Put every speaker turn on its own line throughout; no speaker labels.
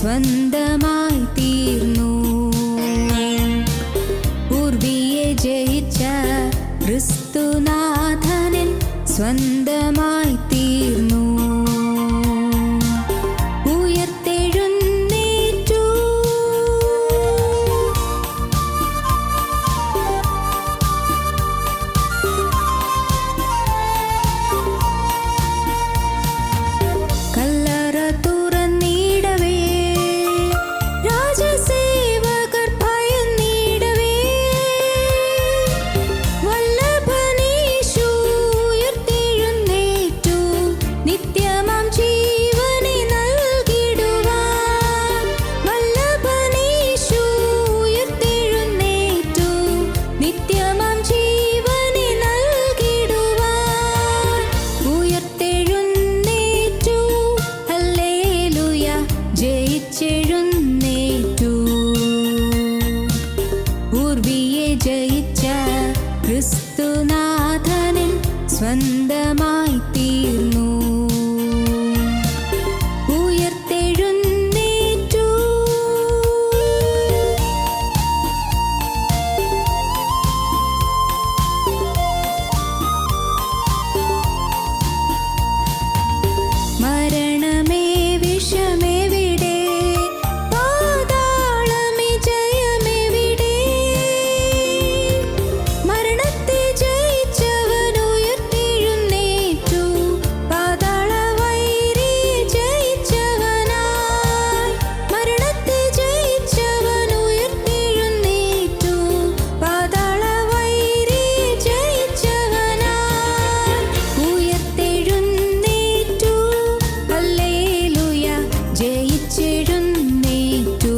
സ്വന്തമായി തീർന്നു. പൂർവിയെ ജയിച്ച ക്രിസ്തുനാഥനിൽ സ്വന്തമായി തീർന്നു. ക്രിസ്തുനാഥനിൽ സ്വന്തമായി തീർന്നു. ഉയർത്തെഴുന്നേറ്റു. മരണമേ വിഷമെവിടെ, പാതാളമേ ജയമെവിടെ? മരണത്തെ ജയിച്ചവൻ ഉയർത്തെഴുന്നേറ്റു. പാതാള വൈരി ജയിച്ചവനായി. മരണത്തെ ജയിച്ചവൻ ഉയർത്തെഴുന്നേറ്റു. പാതാള വൈരി ജയിച്ചവനായി. ഉയർത്തെഴുന്നേറ്റു. ഹല്ലേലൂയ. ജയിച്ചെഴുന്നേറ്റു.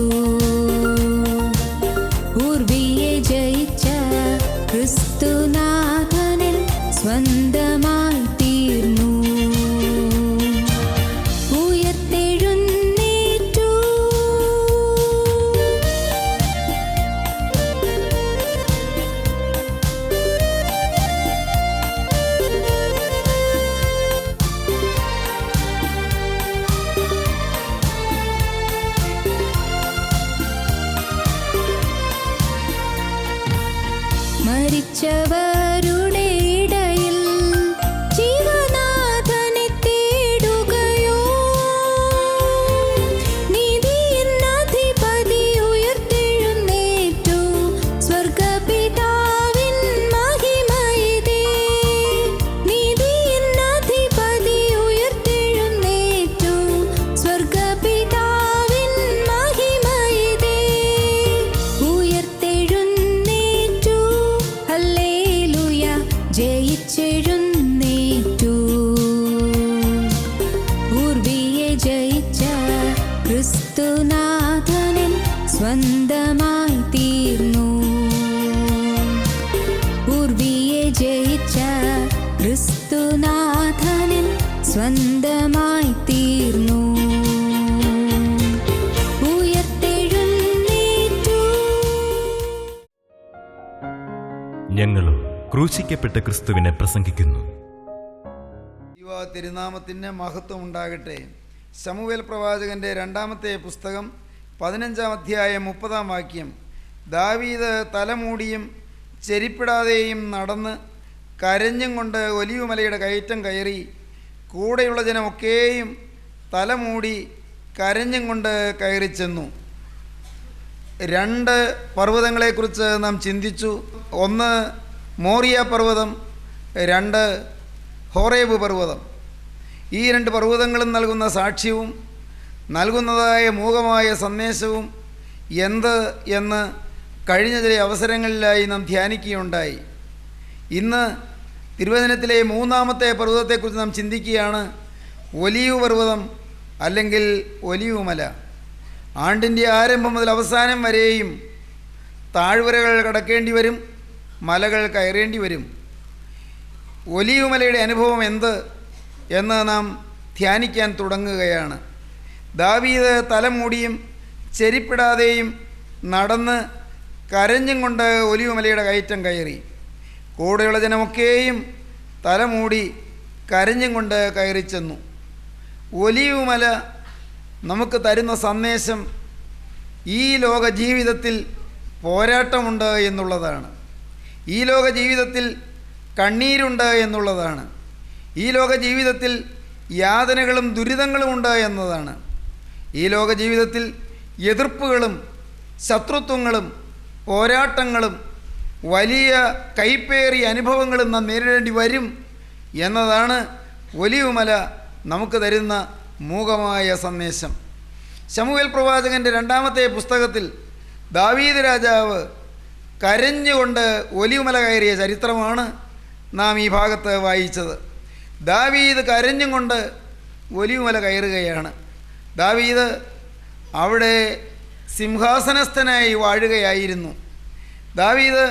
പൂർവിയെ ജയിച്ച ക്രിസ്തുനാഥനിൽ സ്വന്തമായി തീർന്നു. ഉയർത്തെഴുന്നേറ്റു. മരിച്ചവരുടെ ഇടയിൽ ജീവനാഥനെ തേടുകയോ? നീതിയിൻ അധിപതി ഉയർത്തെഴുന്നേറ്റു. സ്വർഗ്ഗപിതാവിൻ മഹിമയിതേ. നീതിയിൻ അധിപതി ഉയർത്തെഴുന്നേറ്റു. സ്വർഗ്ഗപിതാവിൻ മഹിമയിതേ. ഉയർത്തെഴുന്നേറ്റു. ഹല്ലേലൂയ. ജയിച്ചെഴുന്നേറ്റു. പൂർവിയെ ജയിച്ച ക്രിസ്തുനാഥനിൽ സ്വന്തമായി തീർന്നു. പൂർവിയെ ജയിച്ച ക്രിസ്തുനാഥനിൽ സ്വന്തമായി തീർന്നു. ഉയർത്തെഴുന്നേറ്റു.
ഞങ്ങളും ക്രൂശിക്കപ്പെട്ട ക്രിസ്തുവിനെ പ്രസംഗിക്കുന്നു.
തിരുനാമത്തിന് മഹത്വം ഉണ്ടാകട്ടെ. ശമൂവേൽ പ്രവാചകന്റെ 2-ാമത്തെ പുസ്തകം 15-ാം അധ്യായം 30-ാം വാക്യം. ദാവീദ് തലമൂടിയും ചെരിപ്പിടാതെയും നടന്ന് കരഞ്ഞും കൊണ്ട് ഒലിവുമലയുടെ കയറ്റം കയറി. കൂടെയുള്ള ജനമൊക്കെയും തലമൂടി കരഞ്ഞും കൊണ്ട് കയറിച്ചെന്നു. 2 പർവ്വതങ്ങളെക്കുറിച്ച് നാം ചിന്തിച്ചു. ഒന്ന് മോറിയ പർവ്വതം, 2 ഹോറേബ് പർവ്വതം. ഈ 2 പർവ്വതങ്ങളും നൽകുന്ന സാക്ഷ്യവും നൽകുന്നതായ മൂകമായ സന്ദേശവും എന്ത് എന്ന് കഴിഞ്ഞ ചില അവസരങ്ങളിലായി നാം ധ്യാനിക്കുകയുണ്ടായി. ഇന്ന് തിരുവചനത്തിലെ 3-ാമത്തെ പർവ്വതത്തെക്കുറിച്ച് നാം ചിന്തിക്കുകയാണ്. ഒലിവ് പർവ്വതം അല്ലെങ്കിൽ ഒലിവുമല. ആണ്ടിൻ്റെ ആരംഭം മുതൽ അവസാനം വരെയും താഴ്വരകൾ കടക്കേണ്ടി വരും, മലകൾ കയറേണ്ടി വരും. ഒലിവുമലയുടെ അനുഭവം എന്ത് എന്ന് നാം ധ്യാനിക്കാൻ തുടങ്ങുകയാണ്. ദാവീദ് തലമൂടിയും ചെരിപ്പിടാതെയും നടന്ന് കരഞ്ഞും കൊണ്ട് ഒലിവുമലയുടെ കയറ്റം കയറി. കൂടെയുള്ള ജനമൊക്കെയും തലമൂടി കരഞ്ഞും കൊണ്ട് കയറി ചെന്നു. ഒലിവുമല നമുക്ക് തരുന്ന സന്ദേശം ഈ ലോക ജീവിതത്തിൽ പോരാട്ടമുണ്ട് എന്നുള്ളതാണ്. ഈ ലോക ജീവിതത്തിൽ കണ്ണീരുണ്ട് എന്നുള്ളതാണ്. ഈ ലോക ജീവിതത്തിൽ യാതനകളും ദുരിതങ്ങളുമുണ്ട് എന്നതാണ്. ഈ ലോക ജീവിതത്തിൽ എതിർപ്പുകളും ശത്രുത്വങ്ങളും പോരാട്ടങ്ങളും വലിയ കൈപ്പേറിയ അനുഭവങ്ങളും നാം നേരിടേണ്ടി വരും എന്നതാണ് ഒലിവുമല നമുക്ക് തരുന്ന മൂകമായ സന്ദേശം. ശമൂവേൽ പ്രവാചകൻ്റെ 2-ാമത്തെ പുസ്തകത്തിൽ ദാവീദ് രാജാവ് കരഞ്ഞുകൊണ്ട് ഒലിവുമല കയറിയ ചരിത്രമാണ് നാം ഈ ഭാഗത്ത് വായിച്ചത്. ദാവീദ് കരഞ്ഞും കൊണ്ട് ഒലിവുമല കയറുകയാണ്. ദാവീദ് അവിടെ സിംഹാസനസ്ഥനായി വാഴുകയായിരുന്നു. ദാവീദ്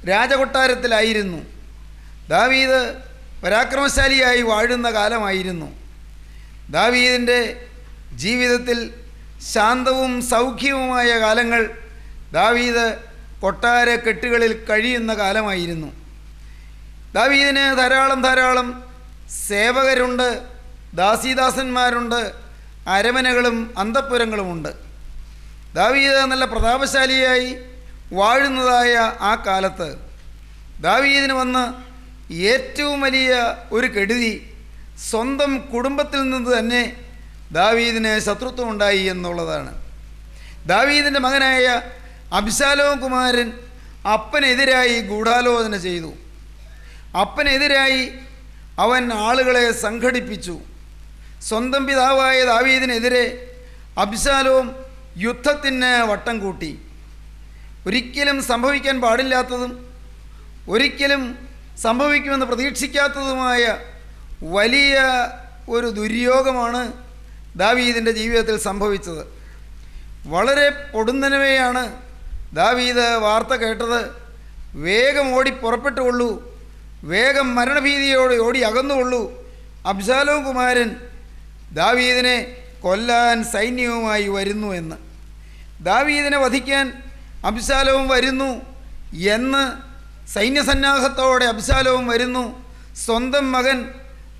രാജകൊട്ടാരത്തിലായിരുന്നു. ദാവീദ് പരാക്രമശാലിയായി വാഴുന്ന കാലമായിരുന്നു. ദാവീദിൻ്റെ ജീവിതത്തിൽ ശാന്തവും സൗഖ്യവുമായ കാലങ്ങൾ ദാവീദ് കൊട്ടാര കെട്ടുകളിൽ കഴിയുന്ന കാലമായിരുന്നു. ദാവീദിന് ധാരാളം സേവകരുണ്ട്, ദാസീദാസന്മാരുണ്ട്, അരമനകളും അന്തഃപുരങ്ങളുമുണ്ട്. ദാവീദ് നല്ല പ്രതാപശാലിയായി വാഴുന്നതായ ആ കാലത്ത് ദാവീദിന് വന്ന് ഏറ്റവും വലിയ ഒരു കെടുതി സ്വന്തം കുടുംബത്തിൽ നിന്ന് തന്നെ ദാവീദിന് ശത്രുത്വം ഉണ്ടായി എന്നുള്ളതാണ്. ദാവീദിൻ്റെ മകനായ അബ്ശാലോം കുമാരൻ അപ്പനെതിരായി ഗൂഢാലോചന ചെയ്തു. അപ്പനെതിരായി അവൻ ആളുകളെ സംഘടിപ്പിച്ചു. സ്വന്തം പിതാവായ ദാവീദിനെതിരെ അബ്ശാലോം യുദ്ധത്തിന് വട്ടം കൂട്ടി. ഒരിക്കലും സംഭവിക്കാൻ പാടില്ലാത്തതും ഒരിക്കലും സംഭവിക്കുമെന്ന് പ്രതീക്ഷിക്കാത്തതുമായ വലിയ ഒരു ദുര്യോഗമാണ് ദാവീദിൻ്റെ ജീവിതത്തിൽ സംഭവിച്ചത്. വളരെ പൊടുന്നനവെയാണ് ദാവീദ് വാർത്ത കേട്ടത്. വേഗം ഓടി പുറപ്പെട്ടുകൊള്ളൂ, വേഗം മരണഭീതിയോടെ ഓടി അകന്നുകൊള്ളൂ, അബ്ശാലോം കുമാരൻ ദാവീദിനെ കൊല്ലാൻ സൈന്യവുമായി വരുന്നു എന്ന്. ദാവീദിനെ വധിക്കാൻ അബ്ശാലോം വരുന്നു എന്ന് സൈന്യസന്നാഹത്തോടെ അബ്ശാലോം വരുന്നു. സ്വന്തം മകൻ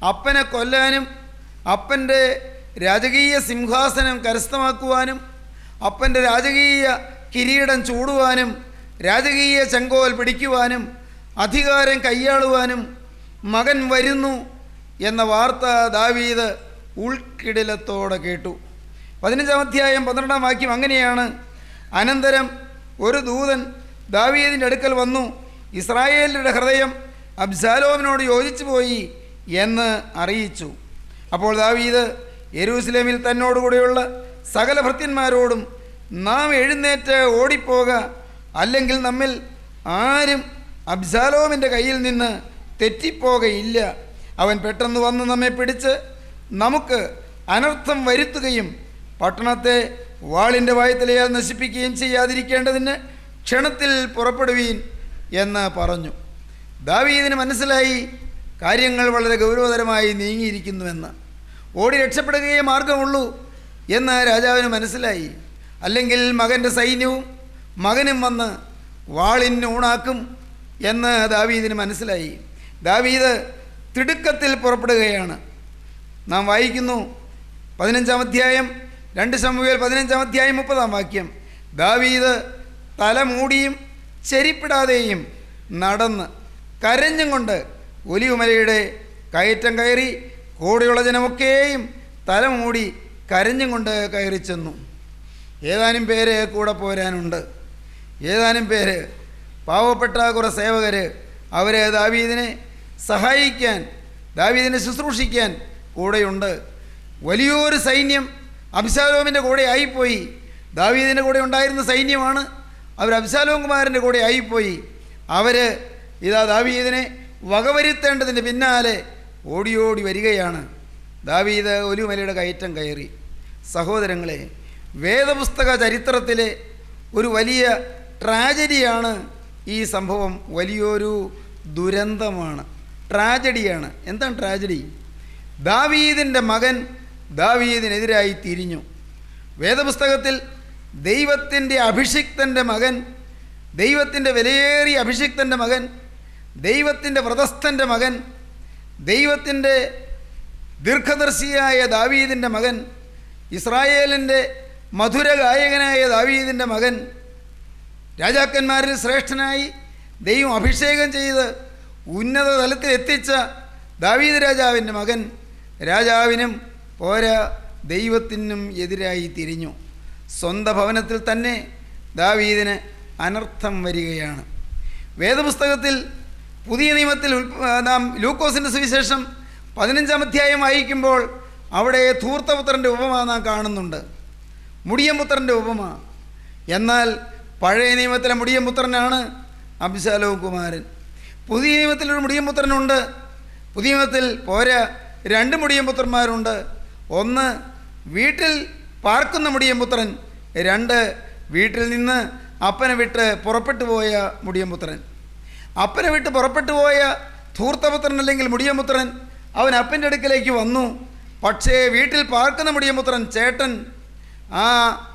അപ്പനെ കൊല്ലാനും അപ്പൻ്റെ രാജകീയ സിംഹാസനം കരസ്ഥമാക്കുവാനും അപ്പൻ്റെ രാജകീയ കിരീടം ചൂടുവാനും രാജകീയ ചെങ്കോൽ പിടിക്കുവാനും അധികാരം കൈയാളുവാനും മകൻ വരുന്നു എന്ന വാർത്ത ദാവീദ് ഉൾക്കിടിലത്തോടെ കേട്ടു. 15-ാം അധ്യായം 12-ാം വാക്യം അങ്ങനെയാണ്: അനന്തരം ഒരു ദൂതൻ ദാവീദിൻ്റെ അടുക്കൽ വന്നു, ഇസ്രായേലിൻ്റെ ഹൃദയം അബ്ശാലോമിനോട് യോജിച്ചു പോയി എന്ന് അറിയിച്ചു. അപ്പോൾ ദാവീദ് യെരൂശലേമിൽ തന്നോടുകൂടെയുള്ള സകല ഭൃത്യന്മാരോടും, നാം എഴുന്നേറ്റ് ഓടിപ്പോക, അല്ലെങ്കിൽ നമ്മിൽ ആരും അബ്ശാലോമിൻ്റെ കയ്യിൽ നിന്ന് തെറ്റിപ്പോകയില്ല. അവൻ പെട്ടെന്ന് വന്ന് നമ്മെ പിടിച്ച് നമുക്ക് അനർത്ഥം വരുത്തുകയും പട്ടണത്തെ വാളിൻ്റെ വായ്ത്തലയാൽ നശിപ്പിക്കുകയും ചെയ്യാതിരിക്കേണ്ടതിന് ക്ഷണത്തിൽ പുറപ്പെടുവീൻ എന്ന് പറഞ്ഞു. ദാവീദിന് മനസ്സിലായി കാര്യങ്ങൾ വളരെ ഗൗരവതരമായി നീങ്ങിയിരിക്കുന്നുവെന്ന്. ഓടി രക്ഷപ്പെടുകയേ മാർഗമുള്ളൂ എന്ന് രാജാവിന് മനസ്സിലായി. അല്ലെങ്കിൽ മകൻ്റെ സൈന്യവും മകനും വന്ന് വാളിന് ഊണാക്കും എന്ന് ദാവീദിന് മനസ്സിലായി. ദാവീദ് തിടുക്കത്തിൽ പുറപ്പെടുകയാണ്. നാം വായിക്കുന്നു 15-ാം അധ്യായം 2 ശമൂവേൽ 15-ാം അധ്യായം 30-ാം വാക്യം: ദാവീദ് തലമൂടിയും ചെരിപ്പിടാതെയും നടന്ന് കരഞ്ഞും കൊണ്ട് ഒലിവുമലയുടെ കയറ്റം കയറി കൂടെയുള്ള ജനമൊക്കെയും തലമൂടി കരഞ്ഞും കൊണ്ട് കയറി ചെന്നു. ഏതാനും പേര് കൂടെ പോരാനുണ്ട്. ഏതാനും പേര് പാവപ്പെട്ട കുറേ സേവകർ, അവർ ദാവീദിനെ സഹായിക്കാൻ, ദാവീദിനെ ശുശ്രൂഷിക്കാൻ കൂടെയുണ്ട്. വലിയൊരു സൈന്യം അബ്ശാലോമിൻ്റെ കൂടെ ആയിപ്പോയി. ദാവീദിൻ്റെ കൂടെ ഉണ്ടായിരുന്ന സൈന്യമാണ്, അവർ അബ്ശാലോം കുമാരൻ്റെ കൂടെ ആയിപ്പോയി. അവർ ഇതാ ദാവീദിനെ വകവരുത്തേണ്ടതിൻ്റെ പിന്നാലെ ഓടി വരികയാണ്. ദാവീദ് ഒലിവുമലയുടെ കയറ്റം കയറി. സഹോദരങ്ങളെ, വേദപുസ്തക ചരിത്രത്തിലെ ഒരു വലിയ ട്രാജഡിയാണ് ഈ സംഭവം. വലിയൊരു ദുരന്തമാണ്, ട്രാജഡിയാണ്. എന്താണ് ട്രാജഡി? ദാവീദിൻ്റെ മകൻ ദാവീദിനെതിരായി തിരിഞ്ഞു. വേദപുസ്തകത്തിൽ ദൈവത്തിൻ്റെ അഭിഷിക്തൻ്റെ മകൻ, ദൈവത്തിൻ്റെ വിലയേറിയ അഭിഷിക്തൻ്റെ മകൻ, ദൈവത്തിൻ്റെ വ്രതസ്ഥൻ്റെ മകൻ, ദൈവത്തിൻ്റെ ദീർഘദർശിയായ ദാവീദിൻ്റെ മകൻ ഇസ്രായേലിൻ്റെ മധുര ഗായകനായ ദാവീദിൻ്റെ മകൻ, രാജാക്കന്മാരിൽ ശ്രേഷ്ഠനായി ദൈവം അഭിഷേകം ചെയ്ത് ഉന്നത തലത്തിൽ എത്തിച്ച ദാവീദ് രാജാവിൻ്റെ മകൻ രാജാവിനും പോരാ ദൈവത്തിനും എതിരായി തിരിഞ്ഞു. സ്വന്തം ഭവനത്തിൽ തന്നെ ദാവീദിന് അനർത്ഥം വരികയാണ്. വേദപുസ്തകത്തിൽ പുതിയ നിയമത്തിൽ നാം ലൂക്കോസിൻ്റെ സുവിശേഷം 15-ാം അധ്യായം വായിക്കുമ്പോൾ അവിടെ ധൂർത്തപുത്രൻ്റെ ഉപമ നാം കാണുന്നുണ്ട്, മുടിയംപുത്രൻ്റെ ഉപമ. എന്നാൽ പഴയ നിയമത്തിലെ മുടിയംപുത്രനാണ് അബ്ശാലോം കുമാരൻ. പുതിയ നിയമത്തിലൊരു മുടിയംപുത്രനുണ്ട്. പുതിയ നിയമത്തിൽ പോരാ 2 മുടിയംപുത്രന്മാരുണ്ട്. ഒന്ന് വീട്ടിൽ പാർക്കുന്ന മുടിയംപുത്രൻ, 2 വീട്ടിൽ നിന്ന് അപ്പനെ വിട്ട് പുറപ്പെട്ടു പോയ മുടിയംപുത്രൻ. അപ്പനെ വിട്ട് പുറപ്പെട്ടു പോയ ധൂർത്തപുത്രൻ അല്ലെങ്കിൽ മുടിയംപുത്രൻ അവൻ അപ്പൻ്റെ അടുക്കലേക്ക് വന്നു. പക്ഷേ വീട്ടിൽ പാർക്കുന്ന മുടിയംപുത്രൻ, ചേട്ടൻ, ആ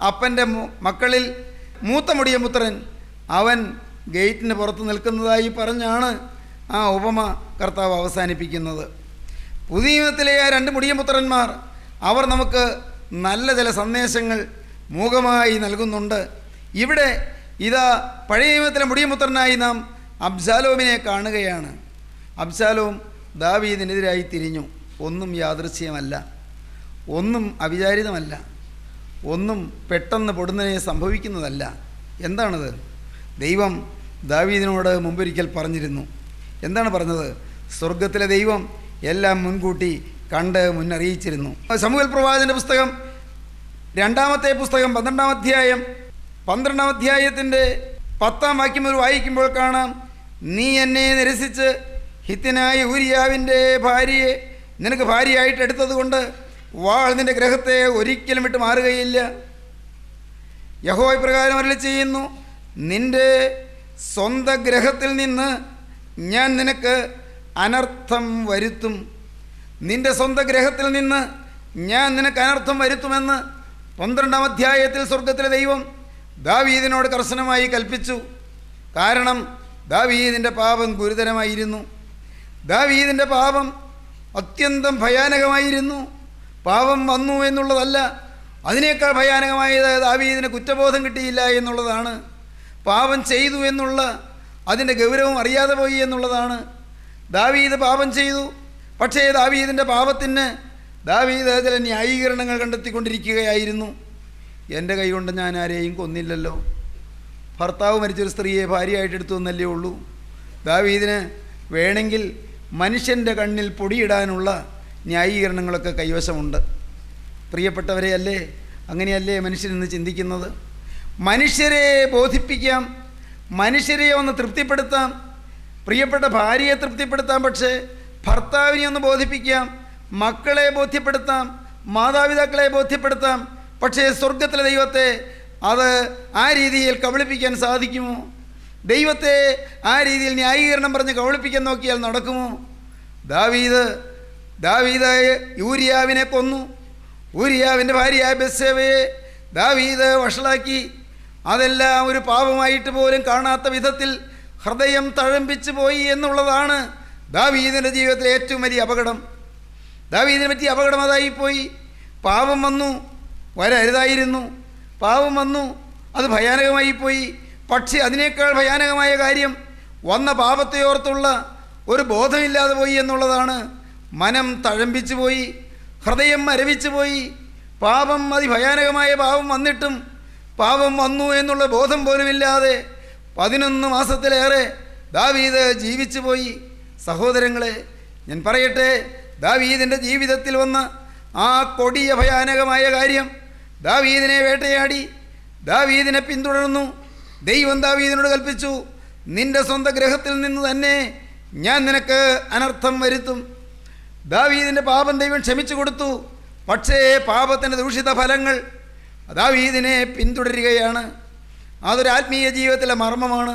അപ്പൻ്റെ മക്കളിൽ മൂത്ത മുടിയംപുത്രൻ, അവൻ ഗേറ്റിന് പുറത്ത് നിൽക്കുന്നതായി പറഞ്ഞാണ് ആ ഉപമ കർത്താവ് അവസാനിപ്പിക്കുന്നത്. പുതിയ നിയമത്തിലെ ആ 2 മുടിയംപുത്രന്മാർ അവർ നമുക്ക് നല്ല ചില സന്ദേശങ്ങൾ മൂകമായി നൽകുന്നുണ്ട്. ഇവിടെ ഇതാ പഴയ നിയമത്തിലെ മുടിയംപുത്രനായി നാം അബ്ശാലോമിനെ കാണുകയാണ്. അബ്ശാലോം ദാവീദിനെതിരായി തിരിഞ്ഞു. ഒന്നും യാദൃച്ഛികമല്ല, ഒന്നും അവിചാരിതമല്ല, ഒന്നും പെട്ടെന്ന് പൊടുന്നതിനെ സംഭവിക്കുന്നതല്ല. എന്താണത്? ദൈവം ദാവീദിനോട് മുമ്പൊരിക്കൽ പറഞ്ഞിരുന്നു. എന്താണ് പറഞ്ഞത്? സ്വർഗത്തിലെ ദൈവം എല്ലാം മുൻകൂട്ടി കണ്ട് മുന്നറിയിച്ചിരുന്നു. ശമൂവേൽ പ്രവാചകൻ്റെ പുസ്തകം 2-ാമത്തെ പുസ്തകം 12-ാം അധ്യായം 12-ാം അധ്യായത്തിൻ്റെ 10-ാം വാക്യം മുതൽ വായിക്കുമ്പോൾ കാണാം, നീ എന്നെ നിരസിച്ച് ഹിത്യനായ ഊരിയാവിൻ്റെ ഭാര്യയെ നിനക്ക് ഭാര്യയായിട്ട് എടുത്തതുകൊണ്ട് വാൾ നിൻ്റെ ഗ്രഹത്തെ ഒരിക്കലും വിട്ട് മാറുകയില്ല. യഹോവ ഇപ്രകാരം അരുളി ചെയ്യുന്നു, നിൻ്റെ സ്വന്തം ഗ്രഹത്തിൽ നിന്ന് ഞാൻ നിനക്ക് അനർത്ഥം വരുത്തും. നിൻ്റെ സ്വന്തം ഗ്രഹത്തിൽ നിന്ന് ഞാൻ നിനക്ക് അനർത്ഥം വരുത്തുമെന്ന് 12-ാം അധ്യായത്തിൽ സ്വർഗത്തിലെ ദൈവം ദാവീദിനോട് കർശനമായി കൽപ്പിച്ചു. കാരണം ദാവീദിൻ്റെ പാപം ഗുരുതരമായിരുന്നു. ദാവീദിൻ്റെ പാപം അത്യന്തം ഭയാനകമായിരുന്നു. പാപം വന്നു എന്നുള്ളതല്ല, അതിനേക്കാൾ ഭയാനകമായത് ദാവീദിന് കുറ്റബോധം കിട്ടിയില്ല എന്നുള്ളതാണ്. പാപം ചെയ്തു എന്നുള്ള അതിൻ്റെ ഗൗരവം അറിയാതെ പോയി എന്നുള്ളതാണ്. ദാവീദ് പാപം ചെയ്തു, പക്ഷേ ദാവീദിൻ്റെ പാപത്തിന് ദാവീദ് ചില ന്യായീകരണങ്ങൾ കണ്ടെത്തിക്കൊണ്ടിരിക്കുകയായിരുന്നു. എൻ്റെ കൈകൊണ്ട് ഞാൻ ആരെയും കൊന്നില്ലല്ലോ, ഭർത്താവ് മരിച്ചൊരു സ്ത്രീയെ ഭാര്യയായിട്ട് എടുത്തു എന്നല്ലേ ഉള്ളൂ. ദാവീദിന് വേണമെങ്കിൽ മനുഷ്യൻ്റെ കണ്ണിൽ പൊടിയിടാനുള്ള ന്യായീകരണങ്ങളൊക്കെ കൈവശമുണ്ട്. പ്രിയപ്പെട്ടവരെ, അല്ലേ അങ്ങനെയല്ലേ മനുഷ്യനിന്ന് ചിന്തിക്കുന്നത്? മനുഷ്യരെ ബോധിപ്പിക്കാം, മനുഷ്യരെ ഒന്ന് തൃപ്തിപ്പെടുത്താം, പ്രിയപ്പെട്ട ഭാര്യയെ തൃപ്തിപ്പെടുത്താം, പക്ഷേ ഭർത്താവിനെ ഒന്ന് ബോധിപ്പിക്കാം, മക്കളെ ബോധ്യപ്പെടുത്താം, മാതാപിതാക്കളെ ബോധ്യപ്പെടുത്താം. പക്ഷേ സ്വർഗത്തിലെ ദൈവത്തെ അത് ആ രീതിയിൽ കബളിപ്പിക്കാൻ സാധിക്കുമോ? ദൈവത്തെ ആ രീതിയിൽ ന്യായീകരണം പറഞ്ഞ് കബളിപ്പിക്കാൻ നോക്കിയാൽ നടക്കുമോ? ദാവീദ് ഊരിയാവിനെ കൊന്നു. ഊരിയാവിൻ്റെ ഭാര്യയായ ബത്ശേബയെ ദാവീദ് വഷളാക്കി. അതെല്ലാം ഒരു പാപമായിട്ട് പോലും കാണാത്ത വിധത്തിൽ ഹൃദയം തഴമ്പിച്ചു പോയി എന്നുള്ളതാണ് ദാവീദിൻ്റെ ജീവിതത്തിലെ ഏറ്റവും വലിയ അപകടം. ദാവീദിനെ പറ്റിയ അപകടം അതായിപ്പോയി. പാപം വന്നു, വരരുതായിരുന്നു. പാപം വന്നു, അത് ഭയാനകമായിപ്പോയി. പക്ഷേ അതിനേക്കാൾ ഭയാനകമായ കാര്യം വന്ന പാപത്തെ ഓർത്തുള്ള ഒരു ബോധമില്ലാതെ പോയി എന്നുള്ളതാണ്. മനം തഴമ്പിച്ചു പോയി, ഹൃദയം മരവിച്ചു പോയി. പാപം, അതിഭയാനകമായ പാപം വന്നിട്ടും പാപം വന്നു എന്നുള്ള ബോധം പോലുമില്ലാതെ 11 മാസത്തിലേറെ ദാവീദ് ജീവിച്ചു പോയി. സഹോദരങ്ങളെ, ഞാൻ പറയട്ടെ, ദാവീദിൻ്റെ ജീവിതത്തിൽ വന്ന ആ കൊടിയ ഭയാനകമായ കാര്യം ദാവീദിനെ വേട്ടയാടി, ദാവീദിനെ പിന്തുടർന്നു. ദൈവം ദാവീദിനോട് കൽപ്പിച്ചു, നിന്റെ സ്വന്തം ഗ്രഹത്തിൽ നിന്ന് തന്നെ ഞാൻ നിനക്ക് അനർത്ഥം വരുത്തും. ദാവീദിൻ്റെ പാപം ദൈവം ക്ഷമിച്ചു കൊടുത്തു. പക്ഷേ പാപത്തിൻ്റെ ദൂഷിത ഫലങ്ങൾ ദാവീദിനെ പിന്തുടരുകയാണ്. അതൊരു ആത്മീയ ജീവിതത്തിലെ മർമ്മമാണ്.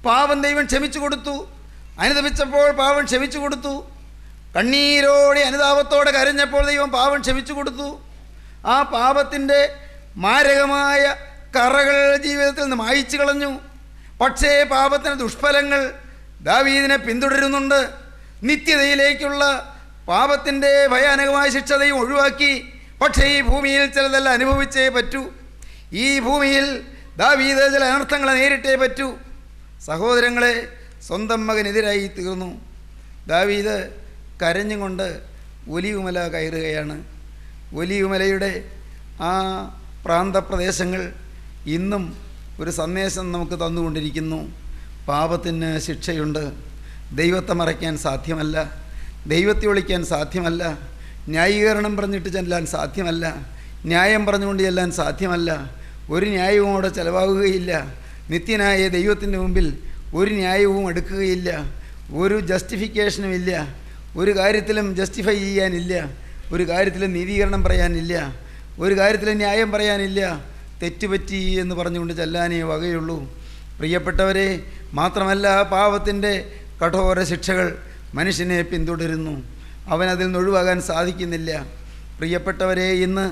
പാപം ദൈവം ക്ഷമിച്ചു കൊടുത്തു, അനുതപിച്ചപ്പോൾ പാപം ക്ഷമിച്ചു കൊടുത്തു, കണ്ണീരോടെ അനുതാപത്തോടെ കരഞ്ഞപ്പോൾ ദൈവം പാപം ക്ഷമിച്ചു കൊടുത്തു. ആ പാപത്തിൻ്റെ മാരകമായ കറകൾ ജീവിതത്തിൽ നിന്ന് മായ്ച്ചു കളഞ്ഞു. പക്ഷേ പാപത്തിൻ്റെ ദുഷ്ഫലങ്ങൾ ദാവീദിനെ പിന്തുടരുന്നുണ്ട്. നിത്യതയിലേക്കുള്ള പാപത്തിൻ്റെ ഭയാനകമായ ശിക്ഷ ദൈവം ഒഴിവാക്കി. പക്ഷേ ഈ ഭൂമിയിൽ ചിലതെല്ലാം അനുഭവിച്ചേ പറ്റൂ. ഈ ഭൂമിയിൽ ദാവീദ് ചില അനർത്ഥങ്ങളെ നേരിട്ടേ പറ്റൂ. സഹോദരങ്ങളെ, സ്വന്തം മകനെതിരായി തീർന്നു. ദാവീദ് കരഞ്ഞുകൊണ്ട് ഒലിവുമല കയറുകയാണ്. ഒലിവുമലയുടെ ആ പ്രാന്തപ്രദേശങ്ങൾ ഇന്നും ഒരു സന്ദേശം നമുക്ക് തന്നുകൊണ്ടിരിക്കുന്നു. പാപത്തിന് ശിക്ഷയുണ്ട്. ദൈവത്തെ മറയ്ക്കാൻ സാധ്യമല്ല, ദൈവത്തെ ഒളിക്കാൻ സാധ്യമല്ല, ന്യായീകരണം പറഞ്ഞിട്ട് ചെല്ലാൻ സാധ്യമല്ല, ന്യായം പറഞ്ഞുകൊണ്ട് ചെല്ലാൻ സാധ്യമല്ല. ഒരു ന്യായവും അവിടെ ചിലവാകുകയില്ല. നിത്യനായ ദൈവത്തിൻ്റെ മുമ്പിൽ ഒരു ന്യായവും എടുക്കുകയില്ല. ഒരു ജസ്റ്റിഫിക്കേഷനും ഇല്ല. ഒരു കാര്യത്തിലും ജസ്റ്റിഫൈ ചെയ്യാനില്ല. ഒരു കാര്യത്തിലും നീതീകരണം പറയാനില്ല. ഒരു കാര്യത്തിലും ന്യായം പറയാനില്ല. തെറ്റുപറ്റി എന്ന് പറഞ്ഞുകൊണ്ട് ചെല്ലാനേ വകയുള്ളൂ. പ്രിയപ്പെട്ടവരെ, മാത്രമല്ല പാപത്തിൻ്റെ കഠോര ശിക്ഷകൾ മനുഷ്യനെ പിന്തുടരുന്നു. അവനതിൽ നിന്ന് ഒഴിവാകാൻ സാധിക്കുന്നില്ല. പ്രിയപ്പെട്ടവരെ, ഇന്ന്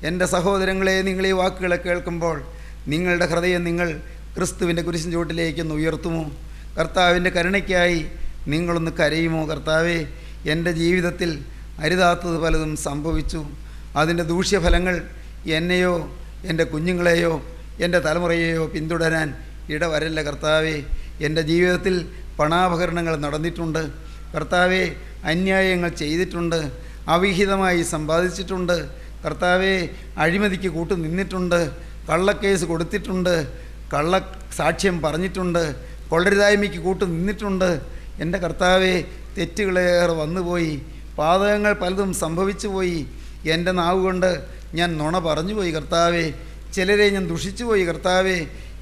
എൻ്റെ സഹോദരങ്ങളെ, നിങ്ങൾ ഈ വാക്കുകളെ കേൾക്കുമ്പോൾ നിങ്ങളുടെ ഹൃദയം നിങ്ങൾ ക്രിസ്തുവിൻ്റെ കുരിശിൻ ചുവട്ടിലേക്കൊന്ന് ഉയർത്തുമോ? കർത്താവിൻ്റെ കരുണയ്ക്കായി നിങ്ങളൊന്ന് കരയുമോ? കർത്താവേ, എൻ്റെ ജീവിതത്തിൽ അരുതാത്തത് പലതും സംഭവിച്ചു. അതിൻ്റെ ദൂഷ്യഫലങ്ങൾ എന്നെയോ എൻ്റെ കുഞ്ഞുങ്ങളെയോ എൻ്റെ തലമുറയെയോ പിന്തുടരാൻ ഇടവരല്ല കർത്താവേ. എൻ്റെ ജീവിതത്തിൽ പണാപകരണങ്ങൾ നടന്നിട്ടുണ്ട് കർത്താവേ. അന്യായങ്ങൾ ചെയ്തിട്ടുണ്ട്. അവിഹിതമായി സമ്പാദിച്ചിട്ടുണ്ട് കർത്താവേ. അഴിമതിക്ക് കൂട്ടു നിന്നിട്ടുണ്ട്. കള്ളക്കേസ് കൊടുത്തിട്ടുണ്ട്. സാക്ഷ്യം പറഞ്ഞിട്ടുണ്ട്. കൊള്ളരുതായ്മയ്ക്ക് കൂട്ടു നിന്നിട്ടുണ്ട്. എൻ്റെ കർത്താവേ, തെറ്റുകളേറെ വന്നുപോയി. പാതകങ്ങൾ പലതും സംഭവിച്ചു പോയി. എൻ്റെ നാവുകൊണ്ട് ഞാൻ നുണ പറഞ്ഞുപോയി കർത്താവേ. ചിലരെ ഞാൻ ദുഷിച്ചു പോയി കർത്താവേ.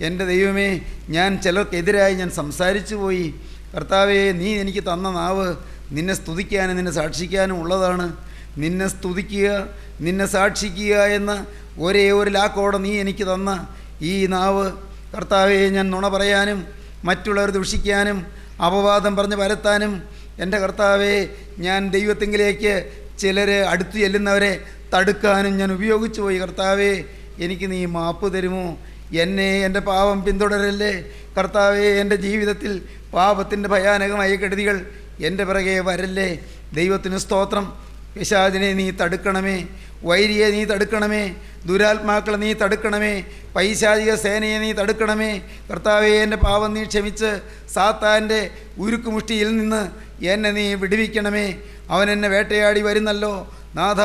എൻ്റെ ദൈവമേ, ഞാൻ ചിലർക്കെതിരായി ഞാൻ സംസാരിച്ചു പോയി കർത്താവേ. നീ എനിക്ക് തന്ന നാവ് നിന്നെ സ്തുതിക്കാനും നിന്നെ സാക്ഷിക്കാനും ഉള്ളതാണ്. നിന്നെ സ്തുതിക്കുക, നിന്നെ സാക്ഷിക്കുക എന്ന ഒരേ ഒരു ലാക്കോടെ നീ എനിക്ക് തന്ന ഈ നാവ് കർത്താവേ, ഞാൻ നുണ പറയാനും മറ്റുള്ളവർ ദുഷിക്കാനും അപവാദം പറഞ്ഞ് പരത്താനും എൻ്റെ കർത്താവേ, ഞാൻ ദൈവത്തെങ്കിലേക്ക് ചിലരെ അടുത്തു ചെല്ലുന്നവരെ തടുക്കാനും ഞാൻ ഉപയോഗിച്ചു പോയി കർത്താവേ. എനിക്ക് നീ മാപ്പ് തരുമോ? എന്നെ എൻ്റെ പാപം പിന്തുടരല്ലേ കർത്താവേ. എൻ്റെ ജീവിതത്തിൽ പാപത്തിൻ്റെ ഭയാനകമായ കെടുതികൾ എൻ്റെ പിറകെ വരല്ലേ. ദൈവത്തിന് സ്തോത്രം. പിശാചിനെ നീ തടുക്കണമേ. വൈരിയെ നീ തടുക്കണമേ. ദുരാത്മാക്കളെ നീ തടുക്കണമേ. പൈശാചിക സേനയെ നീ തടുക്കണമേ കർത്താവേ. എൻ്റെ പാപം നീ ക്ഷമിച്ച് സാത്താൻ്റെ ഉരുക്കുമുഷ്ടിയിൽ നിന്ന് എന്നെ നീ വിടുവിക്കണമേ. അവൻ എന്നെ വേട്ടയാടി വരുന്നല്ലോ നാഥ.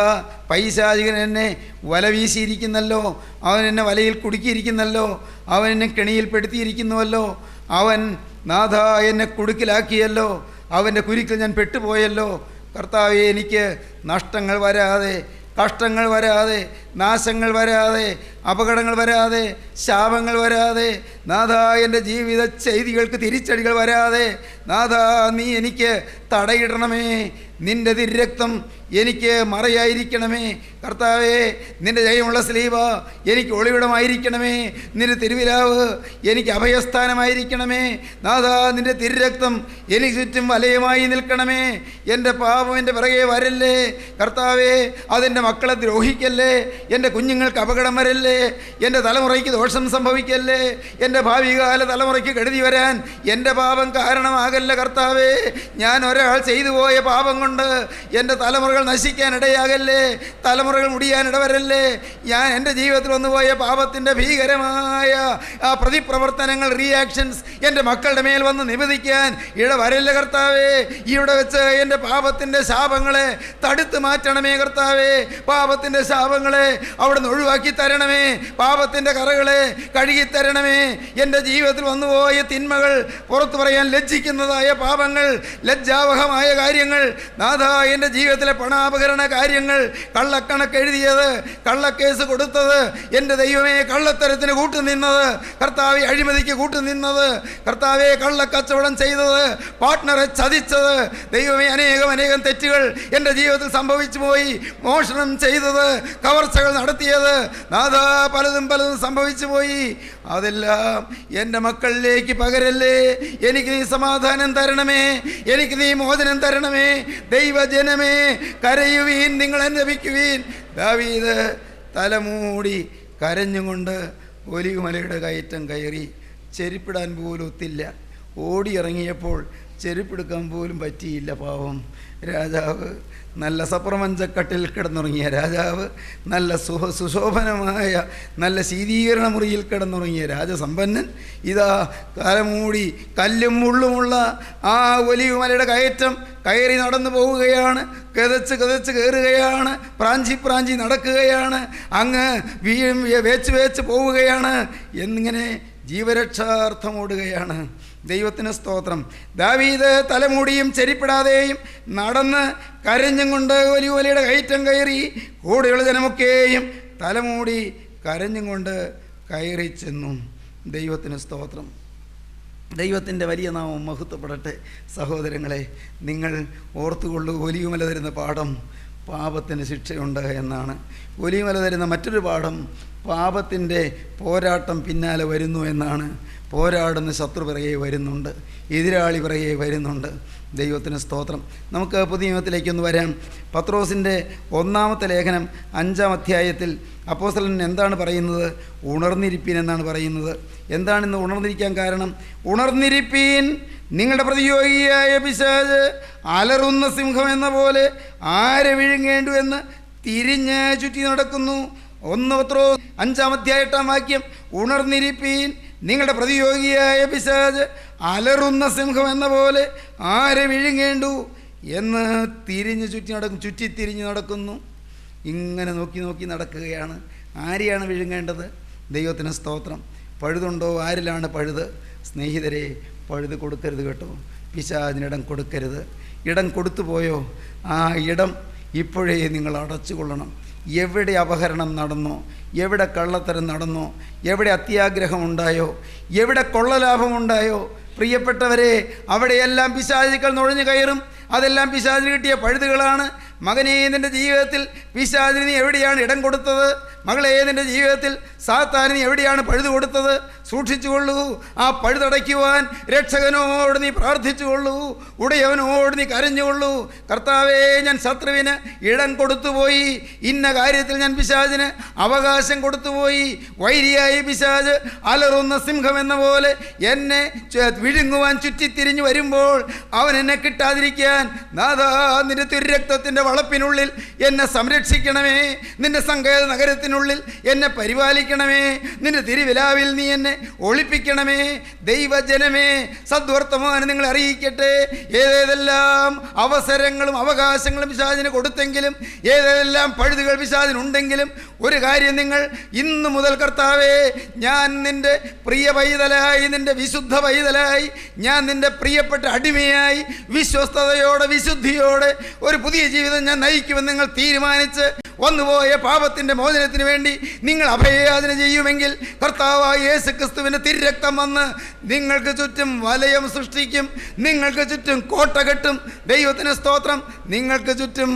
പൈശാചികൻ എന്നെ വല വീശിയിരിക്കുന്നല്ലോ. അവൻ എന്നെ വലയിൽ കുടുക്കിയിരിക്കുന്നല്ലോ. അവൻ എന്നെ കെണിയിൽ പെടുത്തിയിരിക്കുന്നുവല്ലോ. അവൻ നാഥ എന്നെ കുടുക്കിലാക്കിയല്ലോ. അവൻ്റെ കുരുക്കിൽ ഞാൻ പെട്ടുപോയല്ലോ കർത്താവേ. എനിക്ക് നഷ്ടങ്ങൾ വരാതെ, കഷ്ടങ്ങൾ വരാതെ, നാശങ്ങൾ വരാതെ, അപകടങ്ങൾ വരാതെ, ശാപങ്ങൾ വരാതെ, നാഥ എൻ്റെ ജീവിത ചെയ്തികൾക്ക് തിരിച്ചടികൾ വരാതെ നാഥ നീ എനിക്ക് തടയിടണമേ. നിൻ്റെ തിരുരക്തം എനിക്ക് മറയായിരിക്കണമേ കർത്താവേ. നിൻ്റെ ജയമുള്ള സ്ലീവ എനിക്ക് ഒളിവിടമായിരിക്കണമേ. നിൻ്റെ തിരുവിലാവ് എനിക്ക് അഭയസ്ഥാനമായിരിക്കണമേ നാഥ. നിൻ്റെ തിരുരക്തം എനിക്ക് ചുറ്റും വലയമായി നിൽക്കണമേ. എൻ്റെ പാപം എൻ്റെ പിറകെ വരല്ലേ കർത്താവേ. അതെൻ്റെ മക്കളെ ദ്രോഹിക്കല്ലേ. എൻ്റെ കുഞ്ഞുങ്ങൾക്ക് അപകടം വരല്ലേ. എൻ്റെ തലമുറയ്ക്ക് ദോഷം സംഭവിക്കല്ലേ. എൻ്റെ ഭാവികാല തലമുറയ്ക്ക് കെടുതി വരാൻ എൻ്റെ പാപം കാരണമാകല്ല കർത്താവേ. ഞാൻ ഒരാൾ ചെയ്തു പോയ പാപം കൊണ്ട് എൻ്റെ തലമുറകൾ നശിക്കാനിടയാകല്ലേ. തലമുറകൾ മുടിയാനിടവരല്ലേ. ഞാൻ എൻ്റെ ജീവിതത്തിൽ വന്നുപോയ പാപത്തിൻ്റെ ഭീകരമായ ആ പ്രതിപ്രവർത്തനങ്ങൾ, റിയാക്ഷൻസ് എൻ്റെ മക്കളുടെ മേൽ വന്ന് നിവേദിക്കാൻ ഇടവരല്ലേ കർത്താവേ. ഇവിടെ വെച്ച് എൻ്റെ പാപത്തിൻ്റെ ശാപങ്ങളെ തടുത്ത് മാറ്റണമേ കർത്താവേ. പാപത്തിൻ്റെ ശാപങ്ങളെ അവിടുന്ന് ഒഴിവാക്കി തരണമേ. പാപത്തിൻ്റെ കറകളെ കഴുകിത്തരണമേ. എൻ്റെ ജീവിതത്തിൽ വന്നുപോയ തിന്മകൾ, പുറത്തു പറയാൻ ലജ്ജിക്കുന്നതായ പാപങ്ങൾ, ലജ്ജാവഹമായ കാര്യങ്ങൾ നാഥ, എൻ്റെ ജീവിതത്തിലെ പണാപകരണ കാര്യങ്ങൾ, കള്ളക്കണക്ക് എഴുതിയത്, കള്ളക്കേസ് കൊടുത്തത്, എൻ്റെ ദൈവമേ കള്ളത്തരത്തിന് കൂട്ടുനിന്നത് കർത്താവെ, അഴിമതിക്ക് കൂട്ടുനിന്നത് കർത്താവെ, കള്ളക്കച്ചവടം ചെയ്തത്, പാർട്ട്ണറെ ചതിച്ചത് ദൈവമേ, അനേകം തെറ്റുകൾ എൻ്റെ ജീവിതത്തിൽ സംഭവിച്ചു പോയി. മോഷണം ചെയ്തത്, കവർച്ചകൾ നടത്തിയത് നാഥ, പലതും സംഭവിച്ചു പോയി. അതെല്ലാം എൻ്റെ മക്കളിലേക്ക് പകരല്ലേ. എനിക്ക് നീ സമാധാനം തരണമേ. എനിക്ക് നീ മോചനം തരണമേ. ദൈവജനമേ കരയുവീൻ, നിങ്ങൾ അനുഭവിക്കുവീൻ. ദാവീദ് തലമൂടി കരഞ്ഞുകൊണ്ട് ഒലിവുമലയുടെ കയറ്റം കയറി. ചെരുപ്പിടാൻ പോലും ഒത്തില്ല. ഓടിയിറങ്ങിയപ്പോൾ ചെരുപ്പെടുക്കാൻ പോലും പറ്റിയില്ല. പാവം രാജാവ്. നല്ല സപ്രപഞ്ചക്കട്ടിൽ കിടന്നുറങ്ങിയ രാജാവ്, നല്ല സുശോഭനമായ നല്ല ശീതീകരണ മുറിയിൽ കിടന്നുറങ്ങിയ രാജസമ്പന്നൻ ഇതാ തലമൂടി കല്ലും മുള്ളുമുള്ള ആ ഒലിവ് മലയുടെ കയറ്റം കയറി നടന്നു പോവുകയാണ്. കിതച്ച് കിതച്ച് കയറുകയാണ്, പ്രാഞ്ചി നടക്കുകയാണ്, അങ്ങ് വേച്ച് പോവുകയാണ്. എന്നിങ്ങനെ ജീവരക്ഷാർത്ഥം ഓടുകയാണ്. ദൈവത്തിന് സ്തോത്രം. ദാവീദ് തലമുടിയും ചെരിപ്പിടാതെയും നടന്ന് കരഞ്ഞും കൊണ്ട് ഒലിവലയുടെ കയറ്റം കയറി. കൂടെയുള്ള ജനമൊക്കെയും തലമൂടി കരഞ്ഞും കൊണ്ട് കയറി ചെന്നു. ദൈവത്തിന് സ്തോത്രം. ദൈവത്തിൻ്റെ വലിയ നാമം മഹത്വപ്പെടട്ടെ. സഹോദരങ്ങളെ, നിങ്ങൾ ഓർത്തുകൊള്ളൂ, ഒലിവുമല തരുന്ന പാഠം പാപത്തിന് ശിക്ഷയുണ്ട് എന്നാണ്. ഒലിവുമല തരുന്ന മറ്റൊരു പാഠം പാപത്തിൻ്റെ പോരാട്ടം പിന്നാലെ വരുന്നു എന്നാണ്. പോരാടുന്ന ശത്രു പിറകെ വരുന്നുണ്ട്, എതിരാളി പിറകെ വരുന്നുണ്ട്. ദൈവത്തിന് സ്തോത്രം. നമുക്ക് പുതിയ നിയമത്തിലേക്കൊന്ന് വരാം. പത്രോസിൻ്റെ 1-ാമത്തെ ലേഖനം 5-ാം അധ്യായത്തിൽ അപ്പോസ്തലൻ എന്താണ് പറയുന്നത്? ഉണർന്നിരിപ്പീൻ എന്നാണ് പറയുന്നത്. എന്താണിന്ന് ഉണർന്നിരിക്കാൻ കാരണം? ഉണർന്നിരിപ്പീൻ, നിങ്ങളുടെ പ്രതിയോഗിയായ പിശാച് അലറുന്ന സിംഹം എന്ന പോലെ ആരെ വിഴുങ്ങേണ്ടു എന്ന് തിരിഞ്ഞ് ചുറ്റി നടക്കുന്നു. 1 പത്രോസ് 5-ാം അധ്യായം 8-ാം വാക്യം. ഉണർന്നിരിപ്പീൻ, നിങ്ങളുടെ പ്രതിയോഗിയായ പിശാച് അലറുന്ന സിംഹം എന്ന പോലെ ആരെ വിഴുങ്ങേണ്ടു എന്ന് ചുറ്റിത്തിരിഞ്ഞ് നടക്കുന്നു. ഇങ്ങനെ നോക്കി നടക്കുകയാണ്. ആരെയാണ് വിഴുങ്ങേണ്ടത്? ദൈവത്തിന് സ്തോത്രം. പഴുതുണ്ടോ? ആരിലാണ് പഴുത്? സ്നേഹിതരെ, പഴുത് കൊടുക്കരുത് കേട്ടോ. പിശാചിനിടം കൊടുക്കരുത്. ഇടം കൊടുത്തു പോയോ, ആ ഇടം ഇപ്പോഴേ നിങ്ങൾ അടച്ചുകൊള്ളണം. എവിടെ അപഹരണം നടന്നോ, എവിടെ കള്ളത്തരം നടന്നോ, എവിടെ അത്യാഗ്രഹമുണ്ടായോ, എവിടെ കൊള്ളലാഭമുണ്ടായോ, പ്രിയപ്പെട്ടവരെ, അവിടെയെല്ലാം പിശാചുക്കൾ നുഴഞ്ഞു കയറും. അതെല്ലാം പിശാചിന് കിട്ടിയ പഴുതുകളാണ്. മകനേ, നിൻ്റെ ജീവിതത്തിൽ പിശാചിന് നീ എവിടെയാണ് ഇടം കൊടുത്തത്? മകളെ, നിൻ്റെ ജീവിതത്തിൽ സാത്താന് നീ എവിടെയാണ് പഴുത് കൊടുത്തത്? സൂക്ഷിച്ചുകൊള്ളൂ. ആ പഴുതടയ്ക്കുവാൻ രക്ഷകനോട് നീ പ്രാർത്ഥിച്ചുകൊള്ളൂ. ഉടയവനോട് നീ കരഞ്ഞുകൊള്ളൂ. കർത്താവേ, ഞാൻ ശത്രുവിന് ഇടം കൊടുത്തുപോയി. ഇന്ന കാര്യത്തിൽ ഞാൻ പിശാചിന് അവകാശം കൊടുത്തുപോയി. വൈരിയായ പിശാച് അലറുന്ന സിംഹം എന്ന പോലെ എന്നെ വിഴുങ്ങുവാൻ ചുറ്റിത്തിരിഞ്ഞു വരുമ്പോൾ അവൻ എന്നെ കിട്ടാതിരിക്കാൻ നാഥാ, നിന്റെ തിരുരക്തത്തിൻ്റെ വളപ്പിനുള്ളിൽ എന്നെ സംരക്ഷിക്കണമേ. നിന്റെ സങ്കേത നഗരത്തിനുള്ളിൽ എന്നെ പരിപാലിക്കണമേ. നിന്റെ തിരുവിലാവിൽ നീ എന്നെ ഒളിപ്പിക്കണമേ. ദൈവജനമേ, സദ്വർത്തമാനം നിങ്ങൾ അറിയിക്കട്ടെ. ഏതേതെല്ലാം അവസരങ്ങളും അവകാശങ്ങളും പിശാചിന് കൊടുത്തെങ്കിലും, ഏതെല്ലാം പഴുതുകൾ പിശാചിനുണ്ടെങ്കിലും, ഒരു കാര്യം നിങ്ങൾ ഇന്നു മുതൽ, കർത്താവേ, ഞാൻ നിൻ്റെ പ്രിയ പൈതലായി, നിൻ്റെ വിശുദ്ധ പൈതലായി, ഞാൻ നിൻ്റെ പ്രിയപ്പെട്ട അടിമയായി വിശ്വസ്തയോടെ വിശുദ്ധിയോടെ ഒരു പുതിയ ജീവിതം ഞാൻ നയിക്കുമെന്ന് നിങ്ങൾ തീരുമാനിച്ച് വന്നുപോയ പാപത്തിൻ്റെ മോചനത്തിന് വേണ്ടി നിങ്ങൾ അഭയയാചന ചെയ്യുമെങ്കിൽ, കർത്താവായ യേശു ക്രിസ്തുവിൻ്റെ തിരുരക്തം വന്ന് നിങ്ങൾക്ക് ചുറ്റും വലയം സൃഷ്ടിക്കും. നിങ്ങൾക്ക് ചുറ്റും കോട്ട കെട്ടും. ദൈവത്തിന് സ്തോത്രം. നിങ്ങൾക്ക് ചുറ്റും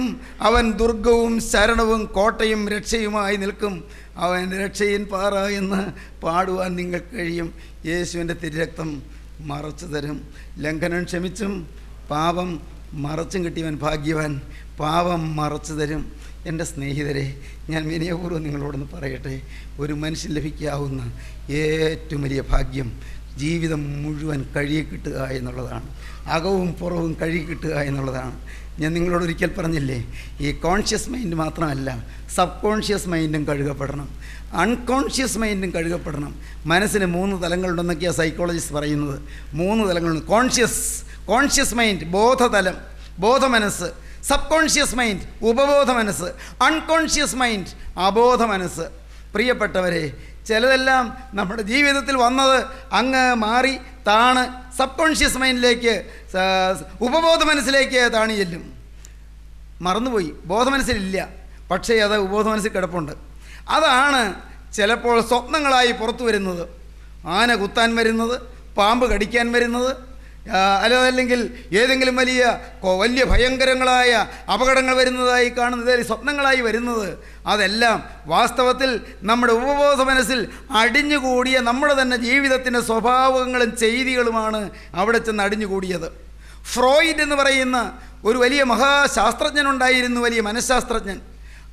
അവൻ ദുർഗവും ശരണവും കോട്ടയും രക്ഷയുമായി നിൽക്കും. അവൻ രക്ഷയിൻ പാറ എന്ന് പാടുവാൻ നിങ്ങൾക്ക് കഴിയും. യേശുവിൻ്റെ തിരുരക്തം മറച്ചു തരും. ലംഘനം ക്ഷമിച്ചും പാപം മറച്ചും കിട്ടിയവൻ ഭാഗ്യവാൻ. പാപം മറച്ചു തരും. എൻ്റെ സ്നേഹിതരെ, ഞാൻ വിനയപൂർവ്വം നിങ്ങളോടൊന്ന് പറയട്ടെ, ഒരു മനുഷ്യൻ ലഭിക്കാവുന്ന ഏറ്റവും വലിയ ഭാഗ്യം ജീവിതം മുഴുവൻ കഴുകിക്കിട്ടുക എന്നുള്ളതാണ്. അകവും പുറവും കഴുകിക്കിട്ടുക എന്നുള്ളതാണ്. ഞാൻ നിങ്ങളോട് ഒരിക്കൽ പറഞ്ഞില്ലേ, ഈ കോൺഷ്യസ് മൈൻഡ് മാത്രമല്ല, സബ് കോൺഷ്യസ് മൈൻഡും കഴുകപ്പെടണം, അൺകോൺഷ്യസ് മൈൻഡും കഴുകപ്പെടണം. മനസ്സിന് 3 തലങ്ങളുണ്ടെന്നൊക്കെയാണ് സൈക്കോളജിസ്റ്റ് പറയുന്നത്. 3 തലങ്ങളുണ്ട്. കോൺഷ്യസ് മൈൻഡ്, ബോധതലം, ബോധമനസ്സ്. സബ് കോൺഷ്യസ് മൈൻഡ്, ഉപബോധ മനസ്സ്. അൺകോൺഷ്യസ് മൈൻഡ്, അബോധ മനസ്സ്. പ്രിയപ്പെട്ടവരെ, ചിലതെല്ലാം നമ്മുടെ ജീവിതത്തിൽ വന്നത് അങ്ങ് മാറി താണ് സബ് കോൺഷ്യസ് മൈൻഡിലേക്ക്, ഉപബോധ മനസ്സിലേക്ക് താണ് ചെല്ലും. മറന്നുപോയി, ബോധമനസ്സിലില്ല, പക്ഷേ അത് ഉപബോധ മനസ്സിൽ കിടപ്പുണ്ട്. അതാണ് ചിലപ്പോൾ സ്വപ്നങ്ങളായി പുറത്തു വരുന്നത്. ആന കുത്താൻ വരുന്നത്, പാമ്പ് കടിക്കാൻ വരുന്നത്, അല്ലെങ്കിൽ ഏതെങ്കിലും വലിയ ഭയങ്കരങ്ങളായ അപകടങ്ങൾ വരുന്നതായി കാണുന്നത്, സ്വപ്നങ്ങളായി വരുന്നത്. അതെല്ലാം വാസ്തവത്തിൽ നമ്മുടെ ഉപബോധ മനസ്സിൽ അടിഞ്ഞുകൂടിയ നമ്മുടെ തന്നെ ജീവിതത്തിൻ്റെ സ്വഭാവങ്ങളും ചെയ്തികളുമാണ് അവിടെ ചെന്ന് അടിഞ്ഞുകൂടിയത്. ഫ്രോയിഡ് എന്ന് പറയുന്ന ഒരു വലിയ മഹാശാസ്ത്രജ്ഞനുണ്ടായിരുന്നു, വലിയ മനഃശാസ്ത്രജ്ഞൻ.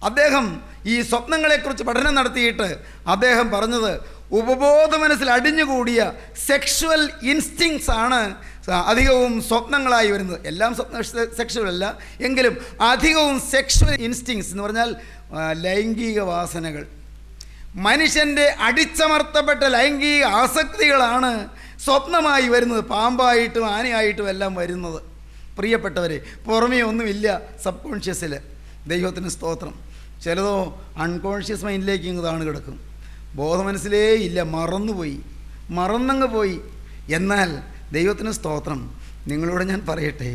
അദ്ദേഹം ഈ സ്വപ്നങ്ങളെക്കുറിച്ച് പഠനം നടത്തിയിട്ട് അദ്ദേഹം പറഞ്ഞത്, ഉപബോധ മനസ്സിൽ അടിഞ്ഞുകൂടിയ സെക്ഷുവൽ ഇൻസ്റ്റിങ്സ് ആണ് അധികവും സ്വപ്നങ്ങളായി വരുന്നത്. എല്ലാം സെക്ഷുവൽ അല്ല, എങ്കിലും അധികവും സെക്ഷുവൽ ഇൻസ്റ്റിങ്സ് എന്ന് പറഞ്ഞാൽ ലൈംഗിക വാസനകൾ, മനുഷ്യൻ്റെ അടിച്ചമർത്തപ്പെട്ട ലൈംഗിക ആസക്തികളാണ് സ്വപ്നമായി വരുന്നത്, പാമ്പായിട്ടും ആനയായിട്ടും എല്ലാം വരുന്നത്. പ്രിയപ്പെട്ടവരെ, പുറമേ ഒന്നുമില്ല സബ് കോൺഷ്യസിൽ. ദൈവത്തിന് സ്തോത്രം. ചിലതോ അൺകോൺഷ്യസ് മൈൻഡിലേക്ക് ഇങ്ങ് താണ് കിടക്കും, ബോധമനസ്സിലേ ഇല്ല, മറന്നങ്ങ് പോയി. എന്നാൽ ദൈവത്തിന് സ്തോത്രം, നിങ്ങളോട് ഞാൻ പറയട്ടെ,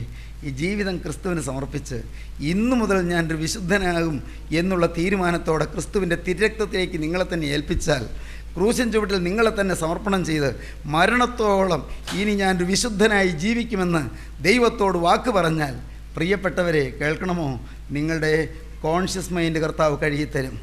ഈ ജീവിതം ക്രിസ്തുവിന് സമർപ്പിച്ച് ഇന്നു മുതൽ ഞാനൊരു വിശുദ്ധനാകും എന്നുള്ള തീരുമാനത്തോടെ ക്രിസ്തുവിൻ്റെ തിരുരക്തത്തിലേക്ക് നിങ്ങളെ തന്നെ ഏൽപ്പിച്ചാൽ, ക്രൂശൻ ചുവട്ടിൽ നിങ്ങളെ തന്നെ സമർപ്പണം ചെയ്ത് മരണത്തോളം ഇനി ഞാനൊരു വിശുദ്ധനായി ജീവിക്കുമെന്ന് ദൈവത്തോട് വാക്ക് പറഞ്ഞാൽ, പ്രിയപ്പെട്ടവരെ കേൾക്കണമോ, നിങ്ങളുടെ കോൺഷ്യസ് മൈൻഡ് കർത്താവ് കഴുകിത്തരും,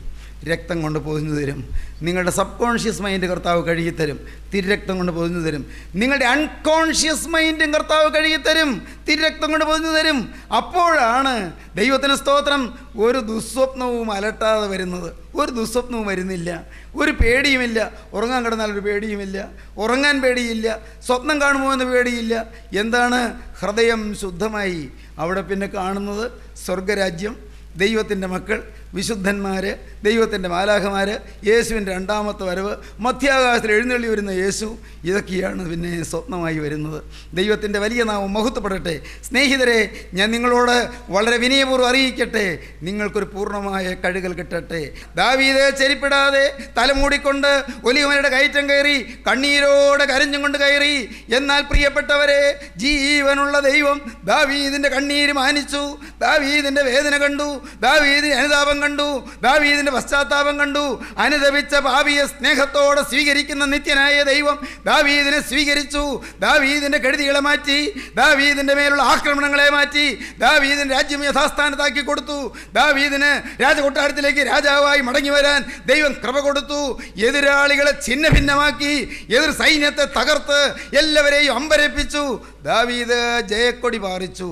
രക്തം കൊണ്ട് പൊതിഞ്ഞു തരും. നിങ്ങളുടെ സബ് കോൺഷ്യസ് മൈൻഡ് കർത്താവ് കഴുകിത്തരും, തിരുരക്തം കൊണ്ട് പൊതിഞ്ഞു തരും. നിങ്ങളുടെ അൺകോൺഷ്യസ് മൈൻഡും കർത്താവ് കഴുകിത്തരും, തിരുരക്തം കൊണ്ട് പൊതിഞ്ഞു തരും. അപ്പോഴാണ് ദൈവത്തിന് സ്തോത്രം ഒരു ദുസ്വപ്നവും അലട്ടാതെ വരുന്നത്. ഒരു ദുസ്വപ്നവും വരുന്നില്ല, ഒരു പേടിയുമില്ല. ഉറങ്ങാൻ കിടന്നാൽ ഒരു പേടിയുമില്ല, ഉറങ്ങാൻ പേടിയില്ല, സ്വപ്നം കാണുമോ എന്ന് പേടിയില്ല. എന്താണ്? ഹൃദയം ശുദ്ധമായി. അവിടെ പിന്നെ കാണുന്നത് സ്വർഗരാജ്യം, ദൈവത്തിൻ്റെ മക്കൾ, വിശുദ്ധന്മാർ, ദൈവത്തിൻ്റെ മാലാഖമാർ, യേശുവിൻ്റെ രണ്ടാമത്തെ വരവ്, മധ്യാകാശത്തിൽ എഴുന്നള്ളി വരുന്ന യേശു, ഇതൊക്കെയാണ് പിന്നെ സ്വപ്നമായി വരുന്നത്. ദൈവത്തിൻ്റെ വലിയ നാമം മഹത്വപ്പെടട്ടെ. സ്നേഹിതരെ, ഞാൻ നിങ്ങളോട് വളരെ വിനയപൂർവ്വം അറിയിക്കട്ടെ, നിങ്ങൾക്കൊരു പൂർണ്ണമായ കഴുകൽ കിട്ടട്ടെ. ദാവീദ് ചെരിപ്പിടാതെ തലമൂടിക്കൊണ്ട് ഒലിവമലയുടെ കയറ്റം കയറി, കണ്ണീരോടെ കരഞ്ഞും കൊണ്ട് കയറി. എന്നാൽ പ്രിയപ്പെട്ടവരെ, ജീവനുള്ള ദൈവം ദാവീദിൻ്റെ കണ്ണീര് മാനിച്ചു, ദാവീദിൻ്റെ വേദന കണ്ടു, ദാവീദിൻ്റെ അനുതാപം കണ്ടു, ദാവീദിന്റെ പശ്ചാത്താപം കണ്ടു. അനുദപിച്ച പാപിയെ സ്നേഹത്തോടെ സ്വീകരിക്കുന്ന നിത്യനായ ദൈവം ദാവീദിനെ സ്വീകരിച്ചു. ദാവീദിന്റെ കെടുതികളെ മാറ്റി, ദാവീദിന്റെ മേലുള്ള ആക്രമണങ്ങളെ മാറ്റി, ദാവീദിന്റെ രാജ്യം യഥാസ്ഥാനത്താക്കി കൊടുത്തു. ദാവീദിന് രാജകൊട്ടാരത്തിലേക്ക് രാജാവായി മടങ്ങി വരാൻ ദൈവം കൃപ കൊടുത്തു. എതിരാളികളെ ഛിന്ന ഭിന്നമാക്കി, എതിർ സൈന്യത്തെ തകർത്ത് എല്ലാവരെയും അമ്പരപ്പിച്ചു. ദാവീദ് ജയക്കൊടി പാറിച്ചു.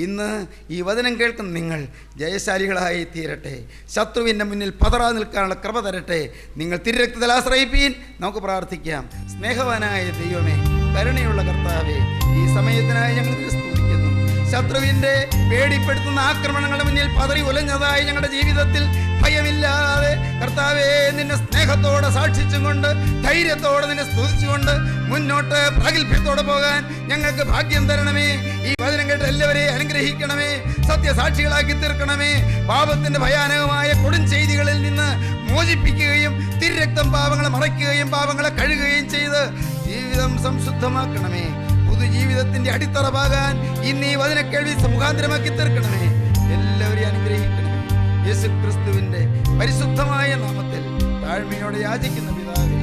ഇന്ന് ഈ വചനം കേൾക്കുന്ന നിങ്ങൾ ജയശാലികളായി തീരട്ടെ. ശത്രുവിൻ്റെ മുന്നിൽ പതറാതെ നിൽക്കാനുള്ള കൃപ തരട്ടെ. നിങ്ങൾ തിരുരക്തത്തിൽ ആശ്രയിപ്പീൻ. നമുക്ക് പ്രാർത്ഥിക്കാം. സ്നേഹവാനായ ദൈവമേ, കരുണയുള്ള കർത്താവേ, ഈ സമയത്തിനായി ഞങ്ങൾ സ്തുതിക്കുന്നു. ശത്രുവിൻ്റെ പേടിപ്പെടുത്തുന്ന ആക്രമണങ്ങളുടെ മുന്നിൽ പതറി ഉലഞ്ഞതായി ഞങ്ങളുടെ ജീവിതത്തിൽ ഭയമില്ലാതെ കർത്താവേ നിന്നെ സ്നേഹത്തോടെ സാക്ഷിച്ചും കൊണ്ട്, ധൈര്യത്തോടെ നിന്നെ സ്തുതിച്ചുകൊണ്ട് മുന്നോട്ട് പ്രാഗൽഭ്യത്തോടെ പോകാൻ ഞങ്ങൾക്ക് ഭാഗ്യം തരണമേ. ഈ വചനം കേട്ട് എല്ലാവരെയും അനുഗ്രഹിക്കണമേ, സത്യസാക്ഷികളാക്കി തീർക്കണമേ. പാപത്തിന്റെ ഭയാനകമായ കൊടും ചെയ്തികളിൽ നിന്ന് മോചിപ്പിക്കുകയും തിരുരക്തം പാപങ്ങളെ മറയ്ക്കുകയും പാപങ്ങളെ കഴുകുകയും ചെയ്ത് ജീവിതം സംശുദ്ധമാക്കണമേ. പുതുജീവിതത്തിന്റെ അടിത്തറവാകാൻ ഇന്ന് ഈ വചന കേൾവി മുഖാന്തരമാക്കി തീർക്കണമേ. എല്ലാവരെയും അനുഗ്രഹിക്കണമേ. യേശുക്രിസ്തുവിന്റെ പരിശുദ്ധമായ നാമത്തിൽ താഴ്മയോടെ യാചിക്കുന്ന പിതാവേ.